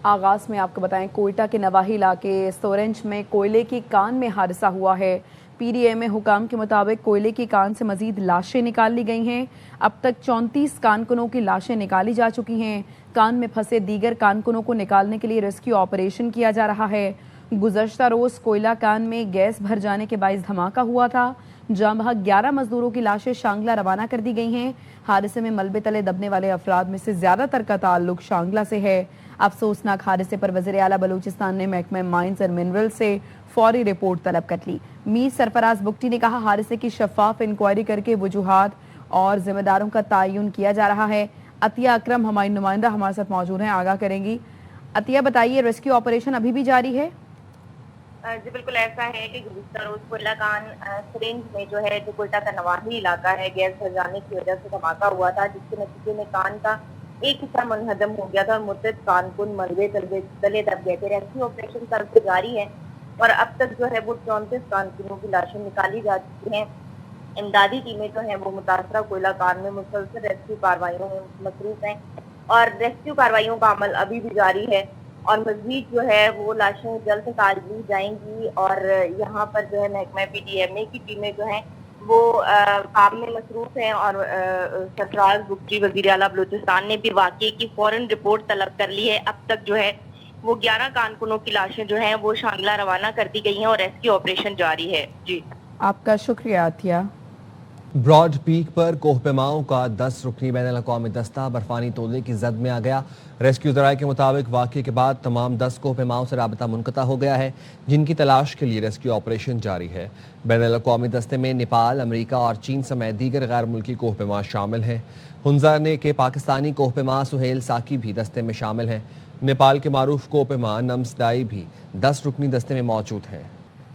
آغاز میں آپ کو بتائیں کوئٹہ کے نواحی علاقے سورنج میں کوئلے کی کان میں حادثہ ہوا ہے۔ پی ڈی ایم حکام کے مطابق کوئلے کی کان سے مزید لاشیں نکال لی گئی ہیں۔ اب تک 34 کانکنوں کی لاشیں نکالی جا چکی ہیں۔ کان میں پھنسے دیگر کانکنوں کو نکالنے کے لیے ریسکیو آپریشن کیا جا رہا ہے۔ گزشتہ روز کوئلہ کان میں گیس بھر جانے کے باعث دھماکہ ہوا تھا، جہاں بہت 11 مزدوروں کی لاشیں شانگلہ روانہ کر دی گئی ہیں۔ حادثے میں ملبے تلے دبنے والے افراد میں سے زیادہ تر کا تعلق شانگلہ سے ہے۔ افسوسناک حادثے پر وزیر اعلیٰ بلوچستان نے محکمہ مائنز اور منرل سے فوری رپورٹ طلب کر لی۔ میر سرفراز بگٹی نے کہا حادثے کی شفاف انکوائری کر کے وجوہات اور ذمہ داروں کا تعین کیا جا رہا ہے۔ عطیہ اکرم ہماری نمائندہ ہمارے ساتھ موجود ہیں، آگاہ کریں گی۔ عطیہ بتائیے، ریسکیو آپریشن ابھی بھی جاری ہے؟ جی بالکل ایسا ہے کہ گزشتہ روز کوئلہ کان سرنج میں جو ہے جو کوئٹہ کا نواحی علاقہ ہے گیس بھر جانے کی وجہ سے دھماکہ ہوا تھا، جس کے نتیجے میں کان کا ایک حصہ منہدم ہو گیا تھا اور متعدد کانکن ملبے تلے دب گئے تھے۔ ریسکیو آپریشن کل سے جاری ہے اور اب تک جو ہے وہ 34 کانکنوں کی لاشیں نکالی جا چکی ہیں۔ امدادی ٹیمیں جو ہیں وہ متاثرہ کوئلہ کان میں مسلسل ریسکیو کارروائیوں میں مصروف ہیں اور ریسکیو کارروائیوں کا عمل ابھی بھی جاری ہے اور مزید جو ہے وہ لاشیں جلد نکال لی جائیں گی اور یہاں پر جو ہے محکمہ پی ڈی ایم کی ٹیمیں جو ہیں وہ کام میں مصروف ہیں اور سرفراز بگٹی وزیر اعلیٰ بلوچستان نے بھی واقعے کی فوراً رپورٹ طلب کر لی ہے۔ اب تک جو ہے وہ 11 کانکنوں کی لاشیں جو ہیں وہ شانگلہ روانہ کر دی گئی ہیں اور ریسکیو آپریشن جاری ہے۔ جی آپ کا شکریہ عطیہ۔ براڈ پیک پر کوہ پیماؤں کا 10 رکنی بین الاقوامی دستہ برفانی تودے کی زد میں آ گیا۔ ریسکیو ذرائع کے مطابق واقعے کے بعد تمام 10 کوہ پیماؤں سے رابطہ منقطع ہو گیا ہے، جن کی تلاش کے لیے ریسکیو آپریشن جاری ہے۔ بین الاقوامی دستے میں نیپال، امریکہ اور چین سمیت دیگر غیر ملکی کوہ پیما شامل ہیں۔ ہنزا نے کے پاکستانی کوہ پیما سہیل ساکی بھی دستے میں شامل ہیں۔ نیپال کے معروف کوہ پیما نمسدائی بھی 10 رکنی دستے میں موجود ہیں۔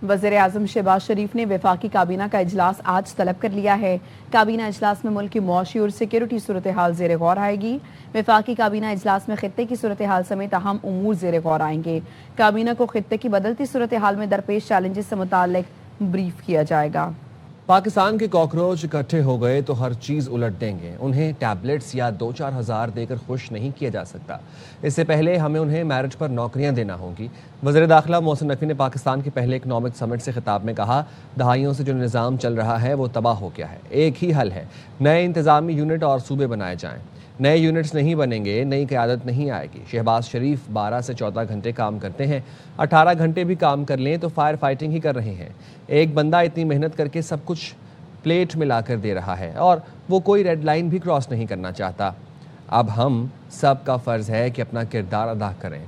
وزیر اعظم شہباز شریف نے وفاقی کابینہ کا اجلاس آج طلب کر لیا ہے۔ کابینہ اجلاس میں ملک کی معاشی اور سیکیورٹی صورتحال زیر غور آئے گی۔ وفاقی کابینہ اجلاس میں خطے کی صورتحال سمیت اہم امور زیر غور آئیں گے۔ کابینہ کو خطے کی بدلتی صورتحال میں درپیش چیلنجز سے متعلق بریف کیا جائے گا۔ پاکستان کے کاکروچ اکٹھے ہو گئے تو ہر چیز الٹ دیں گے۔ انہیں ٹیبلٹس یا 2-4 ہزار دے کر خوش نہیں کیا جا سکتا۔ اس سے پہلے ہمیں انہیں میرٹ پر نوکریاں دینا ہوں گی۔ وزیر داخلہ محسن نقوی نے پاکستان کے پہلے اکنامک سمٹ سے خطاب میں کہا، دہائیوں سے جو نظام چل رہا ہے وہ تباہ ہو گیا ہے۔ ایک ہی حل ہے، نئے انتظامی یونٹ اور صوبے بنائے جائیں۔ نئے یونٹس نہیں بنیں گے، نئی قیادت نہیں آئے گی۔ شہباز شریف 12 سے 14 گھنٹے کام کرتے ہیں، 18 گھنٹے بھی کام کر لیں تو فائر فائٹنگ ہی کر رہے ہیں۔ ایک بندہ اتنی محنت کر کے سب کچھ پلیٹ میں لا کر دے رہا ہے اور وہ کوئی ریڈ لائن بھی کراس نہیں کرنا چاہتا۔ اب ہم سب کا فرض ہے کہ اپنا کردار ادا کریں۔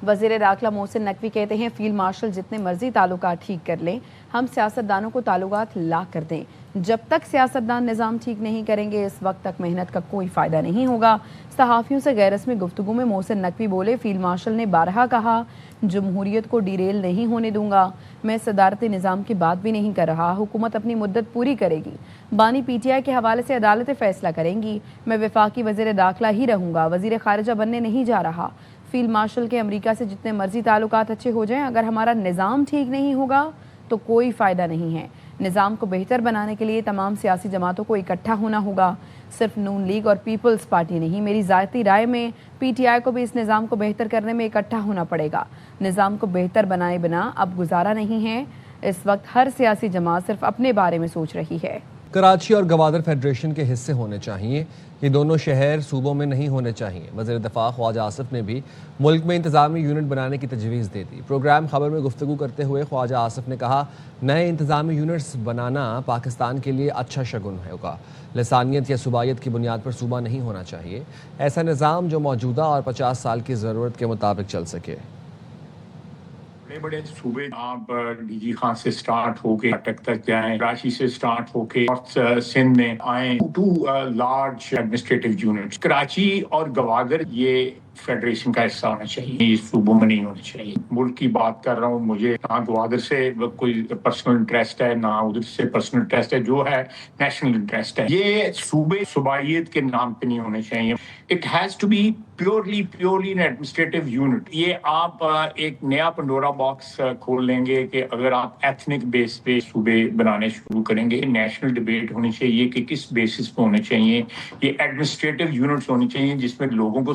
وزیر داخلہ محسن نقوی کہتے ہیں فیلڈ مارشل جتنے مرضی تعلقات ٹھیک کر لیں، ہم سیاستدانوں کو تعلقات لا کر دیں۔ جب تک سیاستدان نظام ٹھیک نہیں کریں گے، اس وقت تک محنت کا کوئی فائدہ نہیں ہوگا۔ صحافیوں سے غیر رسمی گفتگو میں محسن نقوی بولے، فیلڈ مارشل نے بارہا کہا، جمہوریت کو ڈیریل نہیں ہونے دوں گا۔ میں صدارتی نظام کی بات بھی نہیں کر رہا، حکومت اپنی مدت پوری کرے گی۔ بانی پی ٹی آئی کے حوالے سے عدالت فیصلہ کریں گی۔ میں وفاقی وزیر داخلہ ہی رہوں گا، وزیر خارجہ بننے نہیں جا رہا۔ فیلڈ مارشل کے امریکہ سے جتنے مرضی تعلقات اچھے ہو جائیں، اگر ہمارا نظام ٹھیک نہیں ہوگا تو کوئی فائدہ نہیں ہے۔ نظام کو بہتر بنانے کے لیے تمام سیاسی جماعتوں کو اکٹھا ہونا ہوگا، صرف نون لیگ اور پیپلز پارٹی نہیں۔ میری ذاتی رائے میں پی ٹی آئی کو بھی اس نظام کو بہتر کرنے میں اکٹھا ہونا پڑے گا۔ نظام کو بہتر بنائے بنا اب گزارا نہیں ہے۔ اس وقت ہر سیاسی جماعت صرف اپنے بارے میں سوچ رہی ہے۔ کراچی اور گوادر فیڈریشن کے حصے ہونے چاہیے، یہ دونوں شہر صوبوں میں نہیں ہونے چاہیے۔ وزیر دفاع خواجہ آصف نے بھی ملک میں انتظامی یونٹ بنانے کی تجویز دے دی۔ پروگرام خبر میں گفتگو کرتے ہوئے خواجہ آصف نے کہا، نئے انتظامی یونٹس بنانا پاکستان کے لیے اچھا شگن ہوگا۔ لسانیت یا صوبائیت کی بنیاد پر صوبہ نہیں ہونا چاہیے، ایسا نظام جو موجودہ اور 50 سال کی ضرورت کے مطابق چل سکے۔ بڑے بڑے صوبے آپ ڈی جی خان سے سٹارٹ ہو کے اٹک تک جائیں، کراچی سے سٹارٹ ہو کے سندھ میں آئیں، 2 لارج ایڈمنسٹریٹو یونٹس کراچی اور گوادر یہ فیڈریشن کا حصہ ہونا چاہیے، یہ صوبوں میں نہیں ہونا چاہیے۔ ملک کی بات کر رہا ہوں، مجھے نہ گوادر سے کوئی پرسنل انٹرسٹ ہے، نہ ادھر سے پرسنل انٹرسٹ ہے، جو ہے نیشنل انٹرسٹ ہے۔ یہ صوبے صوبائیت کے نام پہ نہیں ہونے چاہیے۔ It has to be purely an administrative unit. یہ آپ ایک نیا پنڈورا باکس کھول لیں گے کہ اگر آپ ایتھنک بیس پہ صوبے بنانے شروع کریں گے۔ نیشنل ڈبیٹ ہونی چاہیے کہ کس بیسس پہ ہونے چاہیے۔ یہ ایڈمنسٹریٹو یونٹس ہونے چاہیے جس میں لوگوں کو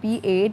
P-8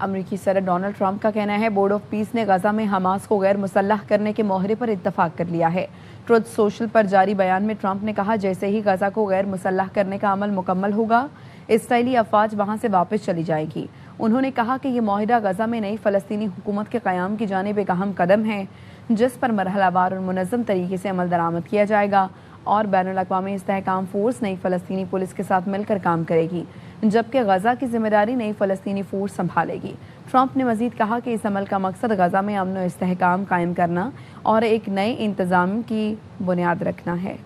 امریکی صدر ڈونلڈ ٹرمپ کا کہنا ہے بورڈ آف پیس نے غزہ میں حماس کو غیر مسلح کرنے کے معاہدے پر اتفاق کر لیا ہے۔ ٹروتھ سوشل پر جاری بیان میں ٹرمپ نے کہا جیسے ہی غزہ کو غیر مسلح کرنے کا عمل مکمل ہوگا اسرائیلی افواج وہاں سے واپس چلی جائیں گی۔ انہوں نے کہا کہ یہ معاہدہ غزہ میں نئی فلسطینی حکومت کے قیام کی جانب ایک اہم قدم ہے جس پر مرحلہ وار اور منظم طریقے سے عمل درآمد کیا جائے گا اور بین الاقوامی استحکام فورس نئی فلسطینی پولیس کے ساتھ مل کر کام کرے گی جبکہ غزہ کی ذمہ داری نئی فلسطینی فورس سنبھالے گی۔ ٹرمپ نے مزید کہا کہ اس عمل کا مقصد غزہ میں امن و استحکام قائم کرنا اور ایک نئے انتظام کی بنیاد رکھنا ہے۔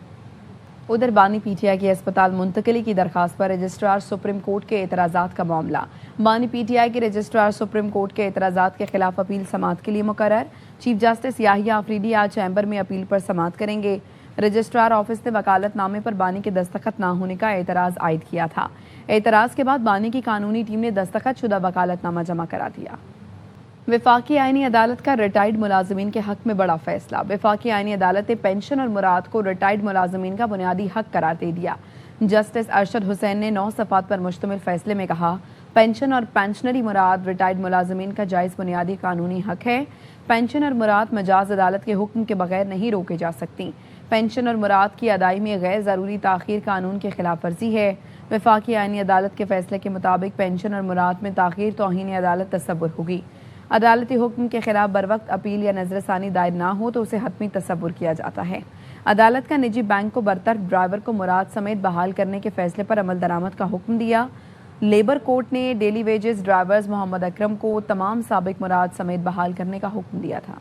ادھر بانی پی ٹی آئی کی اسپتال منتقلی کی درخواست پر رجسٹرار سپریم کورٹ کے اعتراضات کا معاملہ۔ بانی پی ٹی آئی کے رجسٹرار سپریم کورٹ کے اعتراضات کے خلاف اپیل سماعت کے لیے مقرر۔ چیف جسٹس یاحیہ آفریدی آج چیمبر میں اپیل پر سماعت کریں گے۔ رجسٹرار آفس نے وکالت نامے پر بانی کے دستخط نہ ہونے کا اعتراض عائد کیا تھا۔ اعتراض کے بعد بانی کی قانونی ٹیم نے دستخط شدہ وکالت نامہ جمع کرا دیا۔ وفاقی آئینی عدالت کا ریٹائرڈ ملازمین کے حق میں بڑا فیصلہ۔ وفاقی آئینی عدالت نے پینشن اور مراد کو ریٹائرڈ ملازمین کا بنیادی حق قرار دے دیا۔ جسٹس ارشد حسین نے 9 صفحات پر مشتمل فیصلے میں کہا پینشن اور پینشنری مراد ریٹائرڈ ملازمین کا جائز بنیادی قانونی حق ہے۔ پینشن اور مراد مجاز عدالت کے حکم کے بغیر نہیں روکے جا سکتی۔ پینشن اور مراد کی ادائی میں غیر ضروری تاخیر قانون کی خلاف ورزی ہے۔ وفاقی آئینی عدالت کے فیصلے کے مطابق پینشن اور مراد میں تاخیر توہین عدالت تصور ہوگی۔ عدالتی حکم کے خلاف بروقت اپیل یا نظر ثانی دائر نہ ہو تو اسے حتمی تصور کیا جاتا ہے۔ عدالت کا نجی بینک کو برطرف ڈرائیور کو مراد سمیت بحال کرنے کے فیصلے پر عمل درآمد کا حکم دیا۔ لیبر کورٹ نے ڈیلی ویجز ڈرائیورز محمد اکرم کو تمام سابق مراد سمیت بحال کرنے کا حکم دیا تھا۔